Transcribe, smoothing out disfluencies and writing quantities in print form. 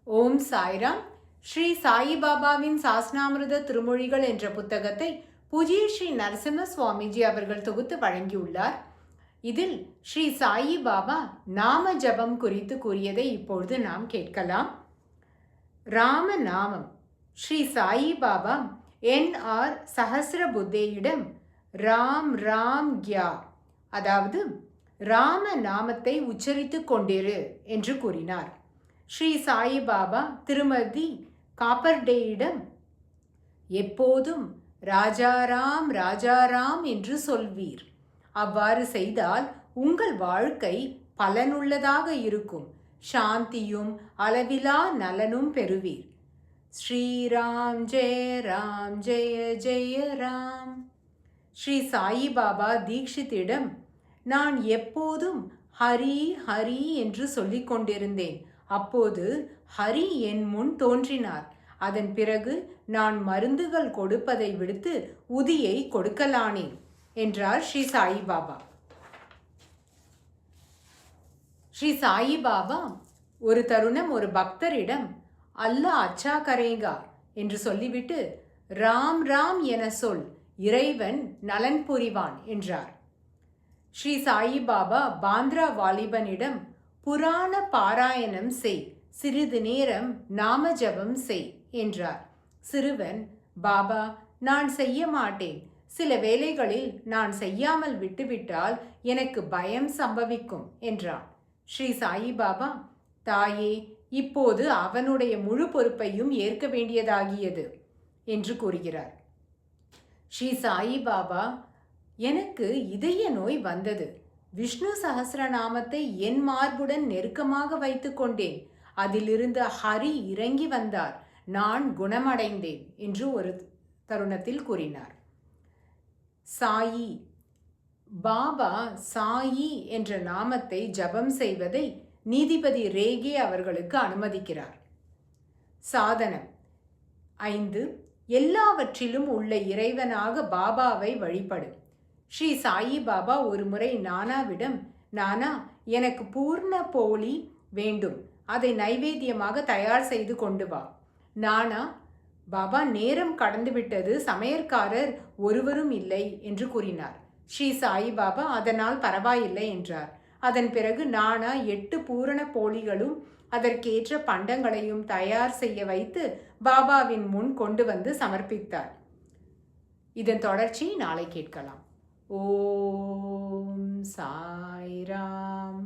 ஓம் சாய்ராம். ஸ்ரீ சாயிபாபாவின் சாஸ்னாமிருத திருமொழிகள் என்ற புத்தகத்தை பூஜ்ய ஸ்ரீ நரசிம்ம சுவாமிஜி அவர்கள் தொகுத்து வழங்கியுள்ளார். இதில் ஸ்ரீ சாயிபாபா நாம ஜபம் குறித்து கூறியதை இப்பொழுது நாம் கேட்கலாம். ராம நாமம். ஸ்ரீ சாயிபாபா N.R. சஹஸ்ரபுத்தேயிடம் ராம் ராம் கியா, அதாவது ராம நாமத்தை உச்சரித்துக் கொண்டிரு என்று கூறினார். ஸ்ரீ சாயிபாபா திருமதி காப்பர்டேயிடம் எப்போதும் ராஜாராம் ராஜாராம் என்று சொல்வீர். அவ்வாறு செய்தால் உங்கள் வாழ்க்கை பலனுள்ளதாக இருக்கும். சாந்தியும் அளவிலா நலனும் பெறுவீர். ஸ்ரீராம் ஜெய ராம் ஜெய ஜெய ராம். ஸ்ரீ சாயிபாபா தீக்ஷித்திடம் நான் எப்போதும் ஹரி ஹரி என்று சொல்லிக் கொண்டிருந்தேன். அப்போது ஹரி என் முன் தோன்றினார். அதன் பிறகு நான் மருந்துகள் கொடுப்பதை விடுத்து உதியை கொடுக்கலானேன் என்றார் ஸ்ரீ சாயிபாபா. ஸ்ரீ சாயிபாபா ஒரு தருணம் ஒரு பக்தரிடம் அல்லாஹ் அச்சா கரேகா என்று சொல்லிவிட்டு ராம் ராம் என சொல், இறைவன் நலன் புரிவான் என்றார். ஸ்ரீ சாயிபாபா பாந்திரா வாலிபனிடம் புராண பாராயணம் செய், சிறிது நேரம் நாம ஜபம் செய் என்றார். சிறுவன் பாபா நான் செய்ய மாட்டேன், சில வேளைகளில் நான் செய்யாமல் விட்டுவிட்டால் எனக்கு பயம் சம்பவிக்கும் என்றான். ஸ்ரீ சாயிபாபா தாயே, இப்போது அவனுடைய முழு பொறுப்பையும் ஏற்க வேண்டியதாகியது என்று கூறுகிறார். ஸ்ரீ சாயிபாபா எனக்கு இதய நோய் வந்தது. விஷ்ணு சஹஸ்ரநாமத்தை என் மார்புடன் நெருக்கமாக வைத்து கொண்டேன். அதிலிருந்து ஹரி இறங்கி வந்தார். நான் குணமடைந்தேன் என்று ஒரு தருணத்தில் கூறினார். சாயி பாபா சாயி என்ற நாமத்தை ஜபம் செய்வதை நீதிபதி ரேகே அவர்களுக்கு அனுமதிக்கிறார். சாதனம் 5. எல்லாவற்றிலும் உள்ள இறைவனாக பாபாவை வழிபடு. ஸ்ரீ சாயிபாபா ஒரு முறை நானாவிடம், நானா எனக்கு பூர்ண போலி வேண்டும், அதை நைவேத்தியமாக தயார் செய்து கொண்டு வா. நானா பாபா நேரம் கடந்துவிட்டது, சமையற்காரர் ஒருவரும் இல்லை என்று கூறினார். ஸ்ரீ சாயிபாபா அதனால் பரவாயில்லை என்றார். அதன் பிறகு நானா 8 பூரண போலிகளும் அதற்கேற்ற பண்டங்களையும் தயார் செய்ய வைத்து பாபாவின் முன் கொண்டு வந்து சமர்ப்பித்தார். இதன் தொடர்ச்சி நாளை கேட்கலாம். ஓம் சாய்ராம்.